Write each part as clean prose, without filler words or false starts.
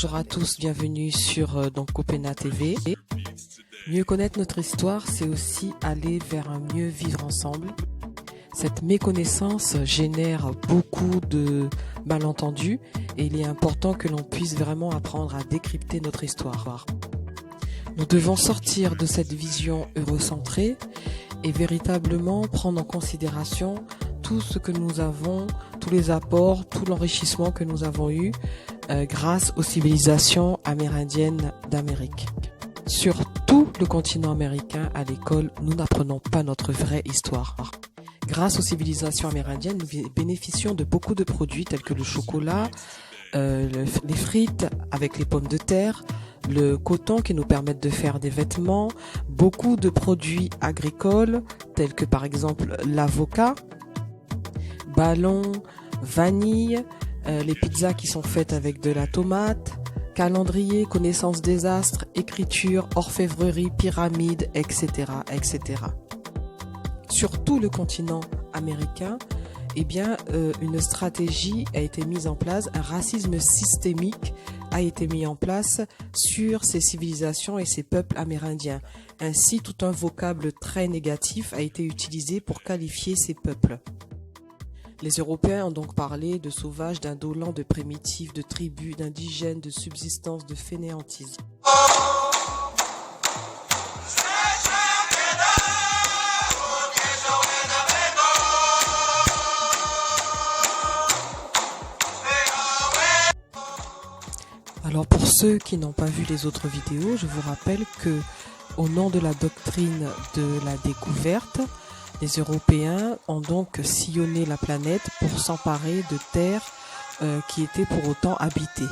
bonjour à tous, bienvenue sur Copena TV. Mieux connaître notre histoire, c'est aussi aller vers un mieux vivre ensemble. Cette méconnaissance génère beaucoup de malentendus et il est important que l'on puisse vraiment apprendre à décrypter notre histoire. Nous devons sortir de cette vision eurocentrée et véritablement prendre en considération tout ce que nous avons, tous les apports, tout l'enrichissement que nous avons eu grâce aux civilisations amérindiennes d'Amérique. Sur tout le continent américain, à l'école, nous n'apprenons pas notre vraie histoire. Grâce aux civilisations amérindiennes, nous bénéficions de beaucoup de produits tels que le chocolat, les frites avec les pommes de terre, le coton qui nous permettent de faire des vêtements, beaucoup de produits agricoles tels que par exemple l'avocat, ballon, vanille, les pizzas qui sont faites avec de la tomate, calendrier, connaissance des astres, écriture, orfèvrerie, pyramide, etc., etc. Sur tout le continent américain, une stratégie a été mise en place, un racisme systémique a été mis en place sur ces civilisations et ces peuples amérindiens. Ainsi, tout un vocable très négatif a été utilisé pour qualifier ces peuples. Les Européens ont donc parlé de sauvages, d'indolents, de primitifs, de tribus, d'indigènes, de subsistance, de fainéantisme. Alors pour ceux qui n'ont pas vu les autres vidéos, je vous rappelle que au nom de la doctrine de la découverte, les Européens ont donc sillonné la planète pour s'emparer de terres qui étaient pour autant habitées.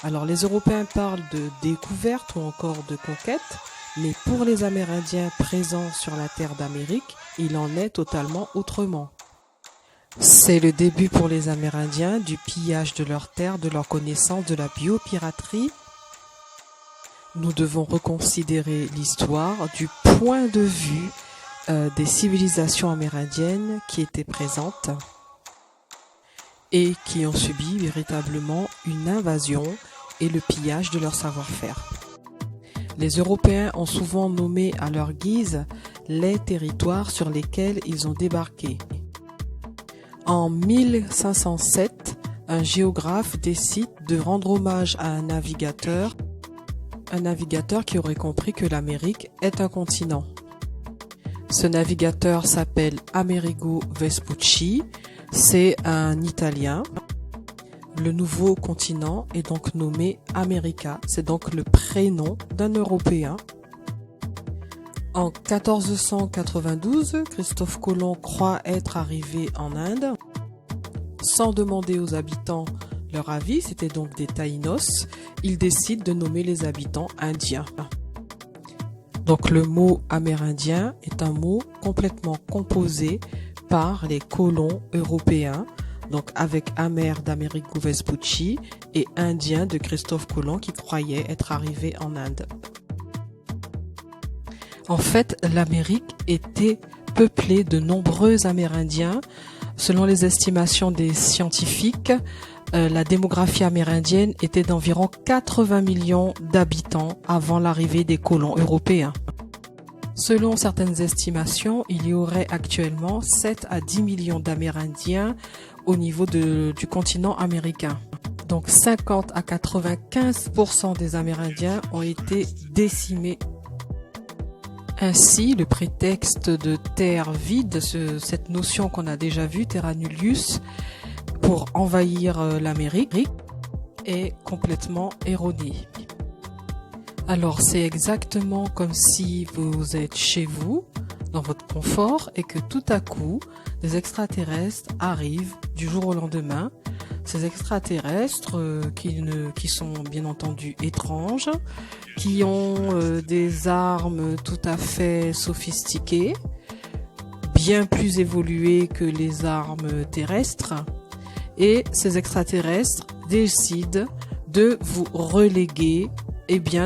Alors les Européens parlent de découverte ou encore de conquête, mais pour les Amérindiens présents sur la terre d'Amérique, il en est totalement autrement. C'est le début pour les Amérindiens du pillage de leurs terres, de leur connaissance, de la biopiraterie. Nous devons reconsidérer l'histoire du point de vue des civilisations amérindiennes qui étaient présentes et qui ont subi véritablement une invasion et le pillage de leur savoir-faire. Les Européens ont souvent nommé à leur guise les territoires sur lesquels ils ont débarqué. En 1507, un géographe décide de rendre hommage à un navigateur qui aurait compris que l'Amérique est un continent. Ce navigateur s'appelle Amerigo Vespucci, c'est un Italien. Le nouveau continent est donc nommé America, c'est donc le prénom d'un Européen. En 1492, Christophe Colomb croit être arrivé en Inde. Sans demander aux habitants leur avis, c'était donc des Taïnos, il décide de nommer les habitants indiens. Donc le mot amérindien est un mot complètement composé par les colons européens, donc avec Amer d'Amerigo Vespucci et Indien de Christophe Colomb qui croyait être arrivé en Inde. En fait, l'Amérique était peuplée de nombreux Amérindiens. Selon les estimations des scientifiques, la démographie amérindienne était d'environ 80 millions d'habitants avant l'arrivée des colons européens. Selon certaines estimations, il y aurait actuellement 7 à 10 millions d'Amérindiens au niveau du continent américain. Donc 50 à 95% des Amérindiens ont été décimés. Ainsi, le prétexte de terre vide, cette notion qu'on a déjà vue, terra nullius, pour envahir l'Amérique, est complètement erroné. Alors, c'est exactement comme si vous êtes chez vous, dans votre confort, et que tout à coup, des extraterrestres arrivent du jour au lendemain. Ces extraterrestres qui sont bien entendu étranges, qui ont des armes tout à fait sophistiquées, bien plus évoluées que les armes terrestres, et ces extraterrestres décident de vous reléguer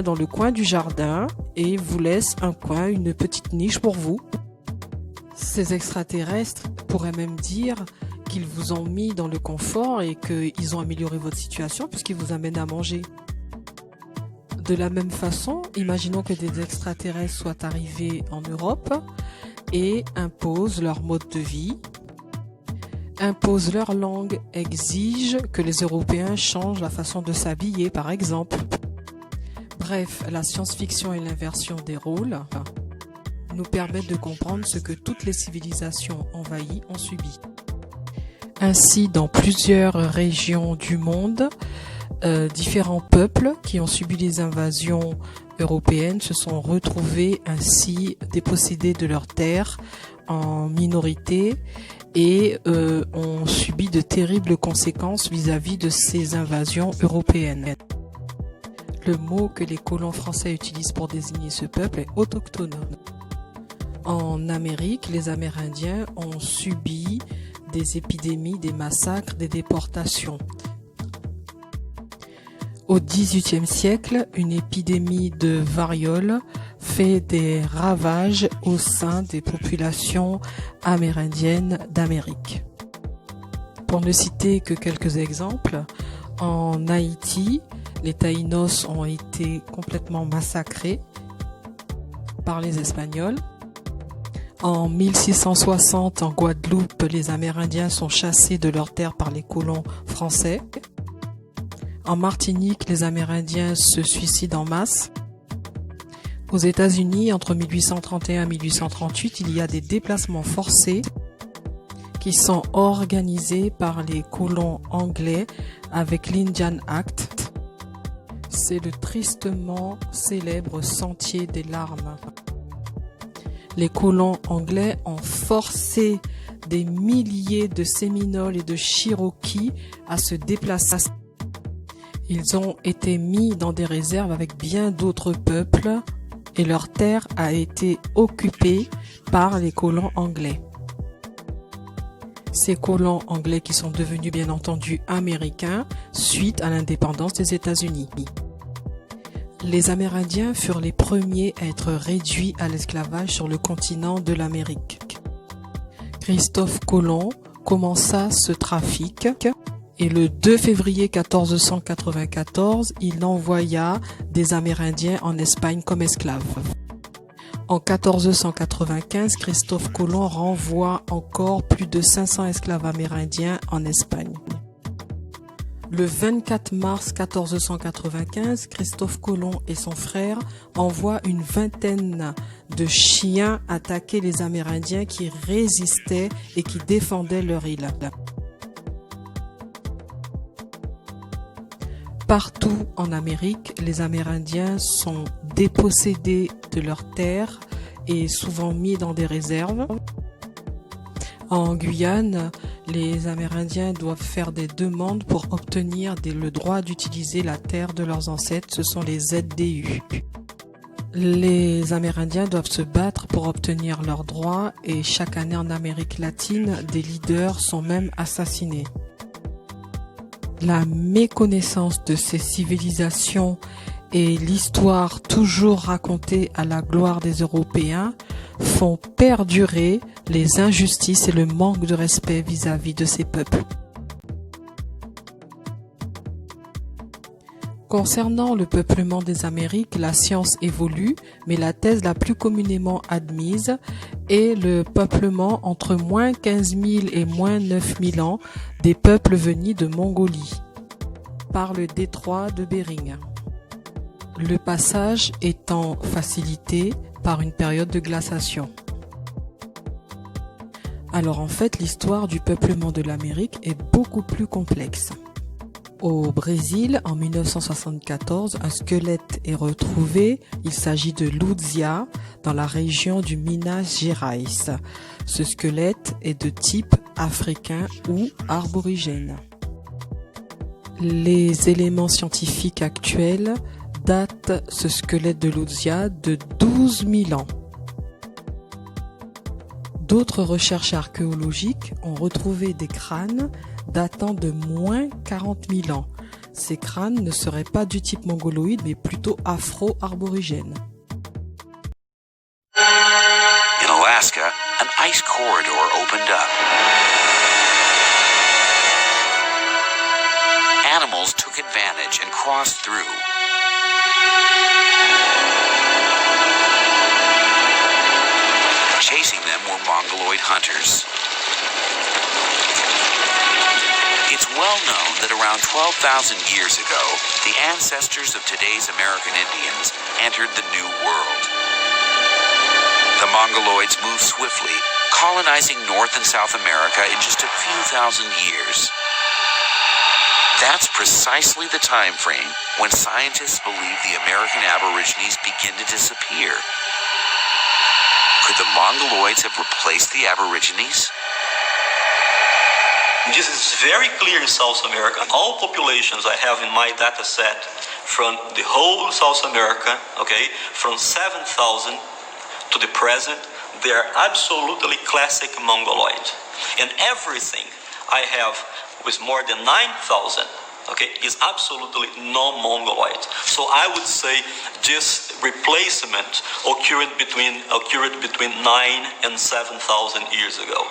dans le coin du jardin et vous laissent un coin, une petite niche pour vous. Ces extraterrestres pourraient même dire qu'ils vous ont mis dans le confort et qu'ils ont amélioré votre situation puisqu'ils vous amènent à manger. De la même façon, imaginons que des extraterrestres soient arrivés en Europe et imposent leur mode de vie, imposent leur langue, exigent que les Européens changent la façon de s'habiller par exemple. Bref, la science-fiction et l'inversion des rôles nous permettent de comprendre ce que toutes les civilisations envahies ont subi. Ainsi, dans plusieurs régions du monde, différents peuples qui ont subi les invasions européennes se sont retrouvés ainsi dépossédés de leurs terres en minorité et ont subi de terribles conséquences vis-à-vis de ces invasions européennes. Le mot que les colons français utilisent pour désigner ce peuple est autochtone. En Amérique, les Amérindiens ont subi des épidémies, des massacres, des déportations. Au XVIIIe siècle, une épidémie de variole fait des ravages au sein des populations amérindiennes d'Amérique. Pour ne citer que quelques exemples, en Haïti, les Taïnos ont été complètement massacrés par les Espagnols. En 1660, en Guadeloupe, les Amérindiens sont chassés de leurs terres par les colons français. En Martinique, les Amérindiens se suicident en masse. Aux États-Unis, entre 1831 et 1838, il y a des déplacements forcés qui sont organisés par les colons anglais avec l'Indian Act. C'est le tristement célèbre sentier des larmes. Les colons anglais ont forcé des milliers de Séminoles et de Cherokees à se déplacer. Ils ont été mis dans des réserves avec bien d'autres peuples et leur terre a été occupée par les colons anglais. Ces colons anglais qui sont devenus bien entendu américains suite à l'indépendance des États-Unis. Les Amérindiens furent les premiers à être réduits à l'esclavage sur le continent de l'Amérique. Christophe Colomb commença ce trafic et le 2 février 1494, il envoya des Amérindiens en Espagne comme esclaves. En 1495, Christophe Colomb renvoie encore plus de 500 esclaves amérindiens en Espagne. Le 24 mars 1495, Christophe Colomb et son frère envoient une vingtaine de chiens attaquer les Amérindiens qui résistaient et qui défendaient leur île. Partout en Amérique, les Amérindiens sont dépossédés de leurs terres et souvent mis dans des réserves. En Guyane, les Amérindiens doivent faire des demandes pour obtenir le droit d'utiliser la terre de leurs ancêtres. Ce sont les ZDU. Les Amérindiens doivent se battre pour obtenir leurs droits et chaque année en Amérique latine, des leaders sont même assassinés. La méconnaissance de ces civilisations et l'histoire toujours racontée à la gloire des Européens font perdurer les injustices et le manque de respect vis-à-vis de ces peuples. Concernant le peuplement des Amériques, la science évolue, mais la thèse la plus communément admise est le peuplement entre moins 15 000 et moins 9 000 ans des peuples venus de Mongolie, par le détroit de Bering. Le passage étant facilité par une période de glaciation. Alors en fait, l'histoire du peuplement de l'Amérique est beaucoup plus complexe. Au Brésil, en 1974, un squelette est retrouvé. Il s'agit de Luzia, dans la région du Minas Gerais. Ce squelette est de type africain ou aborigène. Les éléments scientifiques actuels datent ce squelette de Luzia de 12 000 ans. D'autres recherches archéologiques ont retrouvé des crânes datant de moins 40 000 ans. Ces crânes ne seraient pas du type mongoloïde, mais plutôt afro-aborigène. In Alaska, an ice corridor opened up. animals took advantage and crossed through. Chasing them were Mongoloid hunters. It's well known that around 12,000 years ago, the ancestors of today's American Indians entered the New World. The Mongoloids moved swiftly, colonizing North and South America in just a few thousand years. That's precisely the time frame when scientists believe the American Aborigines begin to disappear. Could the Mongoloids have replaced the Aborigines? This is very clear in South America. All populations I have in my data set from the whole South America, okay, from 7,000 to the present, they are absolutely classic Mongoloid. And everything I have with more than 9,000, okay, is absolutely non-Mongoloid. So I would say this replacement occurred between 9 and 7,000 years ago.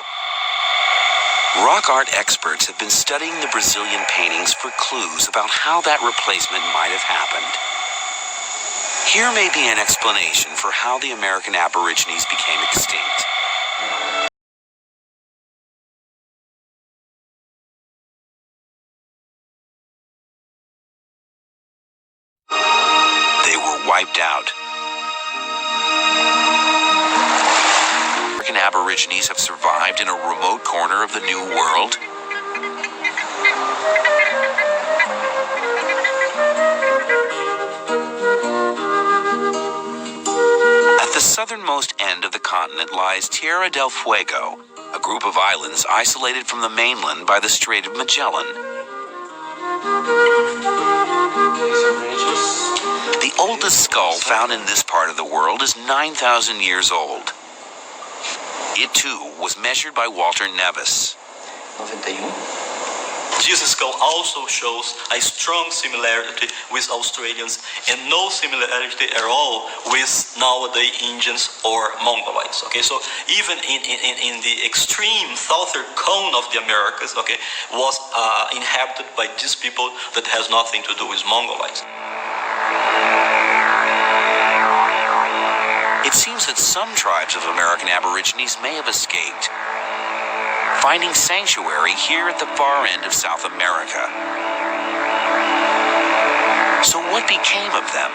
Rock art experts have been studying the Brazilian paintings for clues about how that replacement might have happened. Here may be an explanation for how the American Aborigines became extinct. They were wiped out. American Aborigines have survived in a remote corner of the New World. At the southernmost end of the continent lies Tierra del Fuego, a group of islands isolated from the mainland by the Strait of Magellan. The oldest skull found in this part of the world is 9,000 years old. It too was measured by Walter Nevis. 91. This skull also shows a strong similarity with Australians and no similarity at all with nowadays Indians or Mongoloids. Okay, so even in the extreme southern cone of the Americas, okay, was inhabited by these people that has nothing to do with Mongoloids. It seems that some tribes of American Aborigines may have escaped, finding sanctuary here at the far end of South America. So what became of them?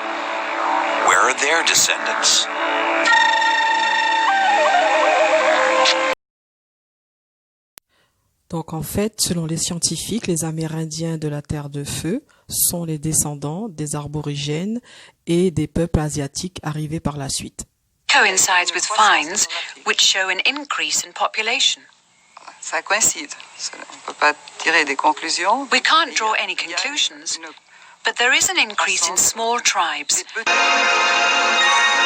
Where are their descendants? Donc en fait, selon les scientifiques, les Amérindiens de la Terre de Feu sont les descendants des Aborigènes et des peuples asiatiques arrivés par la suite. Coincides with finds which show an increase in population. Ça coïncide. On ne peut pas tirer des conclusions. We can't draw any conclusions, but there is an increase in small tribes.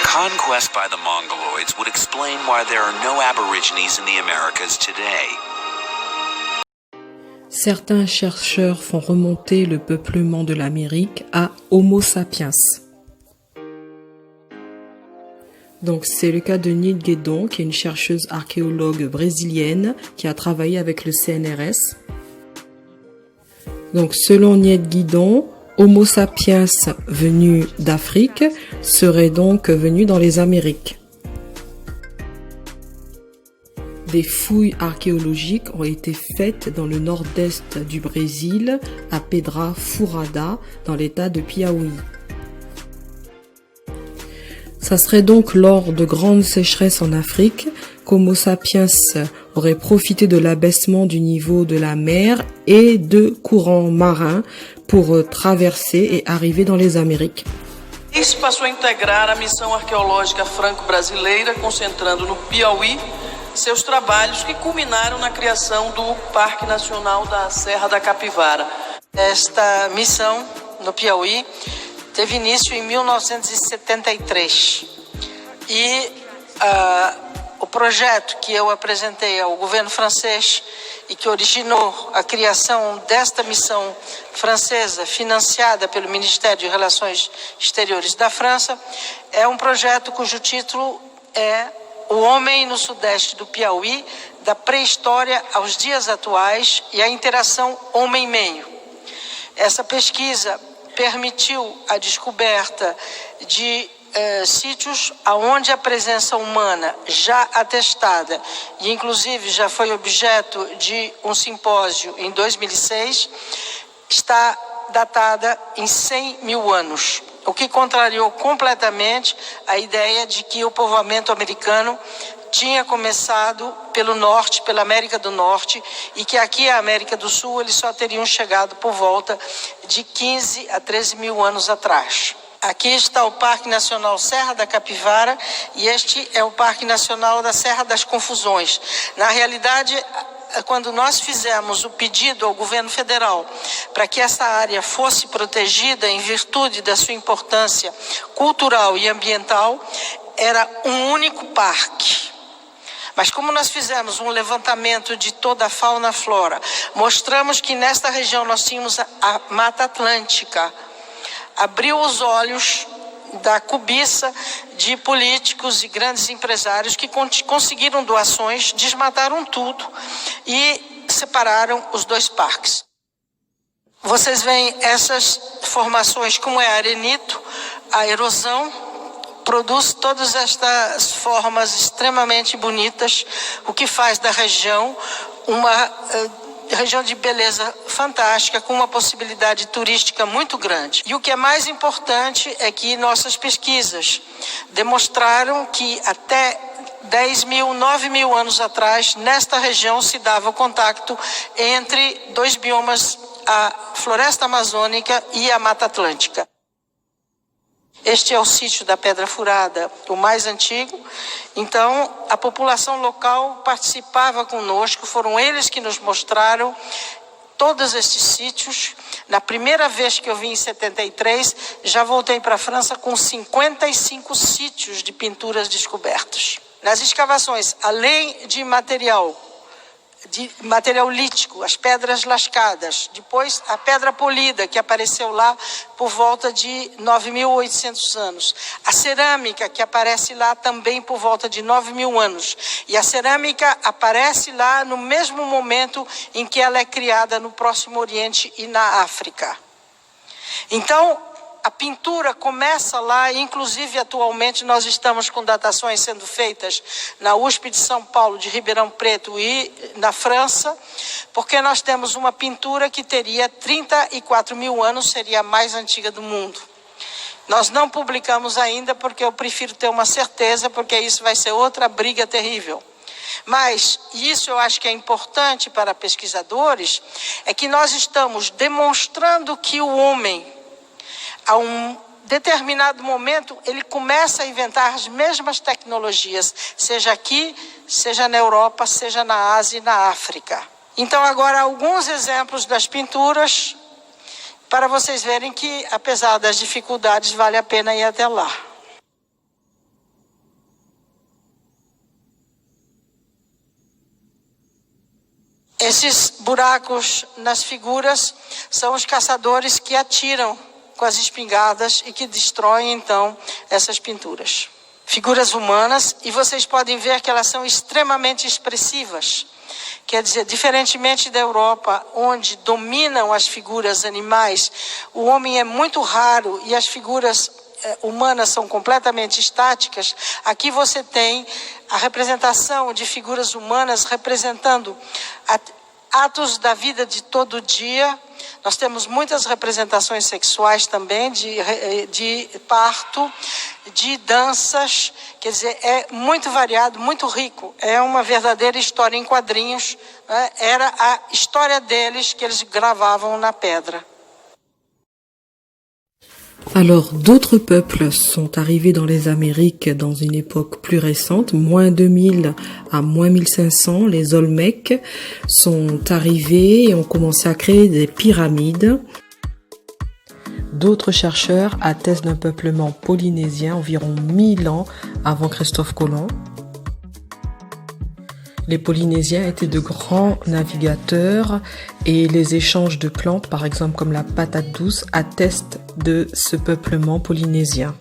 Conquest by the Mongoloids would explain why there are no Aborigines in the Americas today. Certains chercheurs font remonter le peuplement de l'Amérique à Homo sapiens. Donc c'est le cas de Nied Guédon, qui est une chercheuse archéologue brésilienne qui a travaillé avec le CNRS. Donc selon Nied Guédon, Homo sapiens venu d'Afrique serait donc venu dans les Amériques. Des fouilles archéologiques ont été faites dans le nord-est du Brésil, à Pedra Furada, dans l'état de Piauí. Ça serait donc lors de grandes sécheresses en Afrique qu'Homo sapiens aurait profité de l'abaissement du niveau de la mer et de courants marins pour traverser et arriver dans les Amériques. Isso passou a integrar a missão arqueológica franco-brasileira, concentrando no Piauí seus trabalhos que culminaram na criação do Parque Nacional da Serra da Capivara. Esta missão no Piauí teve início em 1973 e o projeto que eu apresentei ao governo francês e que originou a criação desta missão francesa financiada pelo Ministério de Relações Exteriores da França é um projeto cujo título é O Homem no Sudeste do Piauí, da pré-história aos dias atuais e a interação homem-meio. Essa pesquisa permitiu a descoberta de sítios onde a presença humana já atestada, e inclusive já foi objeto de um simpósio em 2006, está datada em 100 mil anos, o que contrariou completamente a ideia de que o povoamento americano tinha começado pelo norte, pela América do Norte, e que aqui a América do Sul eles só teriam chegado por volta de 15 a 13 mil anos atrás. Aqui está o Parque Nacional Serra da Capivara e este é o Parque Nacional da Serra das Confusões. Na realidade, quando nós fizemos o pedido ao governo federal para que essa área fosse protegida em virtude da sua importância cultural e ambiental, era um único parque. Mas como nós fizemos um levantamento de toda a fauna e flora, mostramos que nesta região nós tínhamos a Mata Atlântica, abriu os olhos da cobiça de políticos e grandes empresários que conseguiram doações, desmataram tudo e separaram os dois parques. Vocês veem essas formações, como é arenito, a erosão produz todas estas formas extremamente bonitas, o que faz da região uma região de beleza fantástica, com uma possibilidade turística muito grande. E o que é mais importante é que nossas pesquisas demonstraram que até 10 mil, 9 mil anos atrás, nesta região se dava o contato entre dois biomas, a floresta amazônica e a Mata Atlântica. Este é o sítio da Pedra Furada, o mais antigo. Então, a população local participava conosco, foram eles que nos mostraram todos estes sítios. Na primeira vez que eu vim em 73, já voltei para a França com 55 sítios de pinturas descobertos. Nas escavações, além de material lítico, as pedras lascadas, depois a pedra polida que apareceu lá por volta de 9.800 anos, a cerâmica que aparece lá também por volta de 9 mil anos, e a cerâmica aparece lá no mesmo momento em que ela é criada no Próximo Oriente e na África. Então, a pintura começa lá, inclusive atualmente nós estamos com datações sendo feitas na USP de São Paulo, de Ribeirão Preto e na França, porque nós temos uma pintura que teria 34 mil anos, seria a mais antiga do mundo. Nós não publicamos ainda porque eu prefiro ter uma certeza, porque isso vai ser outra briga terrível. Mas isso eu acho que é importante para pesquisadores, é que nós estamos demonstrando que o homem, a um determinado momento, ele começa a inventar as mesmas tecnologias, seja aqui, seja na Europa, seja na Ásia e na África. Então, agora, alguns exemplos das pinturas, para vocês verem que, apesar das dificuldades, vale a pena ir até lá. Esses buracos nas figuras são os caçadores que atiram com as espingardas e que destroem, então, essas pinturas. Figuras humanas, e vocês podem ver que elas são extremamente expressivas. Quer dizer, diferentemente da Europa, onde dominam as figuras animais, o homem é muito raro e as figuras humanas são completamente estáticas. Aqui você tem a representação de figuras humanas representando atos da vida de todo dia. Nós temos muitas representações sexuais também, de parto, de danças, quer dizer, é muito variado, muito rico. É uma verdadeira história em quadrinhos, né? Era a história deles que eles gravavam na pedra. Alors, d'autres peuples sont arrivés dans les Amériques dans une époque plus récente, moins 2000 à moins 1500. Les Olmecs sont arrivés et ont commencé à créer des pyramides. D'autres chercheurs attestent d'un peuplement polynésien environ 1000 ans avant Christophe Colomb. Les Polynésiens étaient de grands navigateurs et les échanges de plantes, par exemple comme la patate douce, attestent de ce peuplement polynésien.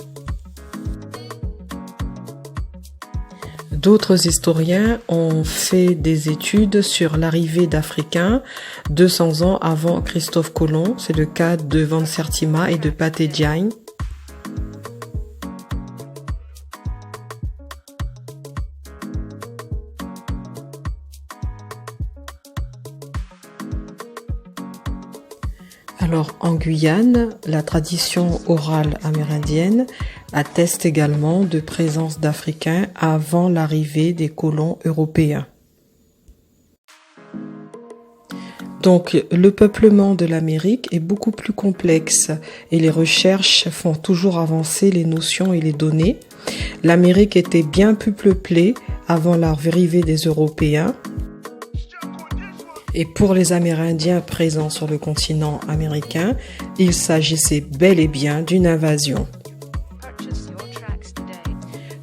D'autres historiens ont fait des études sur l'arrivée d'Africains 200 ans avant Christophe Colomb. C'est le cas de Van Sertima et de Pate Diagne. Alors, en Guyane, la tradition orale amérindienne atteste également de présence d'Africains avant l'arrivée des colons européens. Donc, le peuplement de l'Amérique est beaucoup plus complexe et les recherches font toujours avancer les notions et les données. L'Amérique était bien plus peuplée avant l'arrivée des Européens. Et pour les Amérindiens présents sur le continent américain, il s'agissait bel et bien d'une invasion.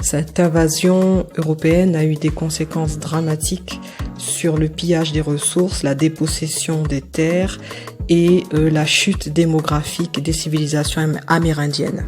Cette invasion européenne a eu des conséquences dramatiques sur le pillage des ressources, la dépossession des terres et la chute démographique des civilisations amérindiennes.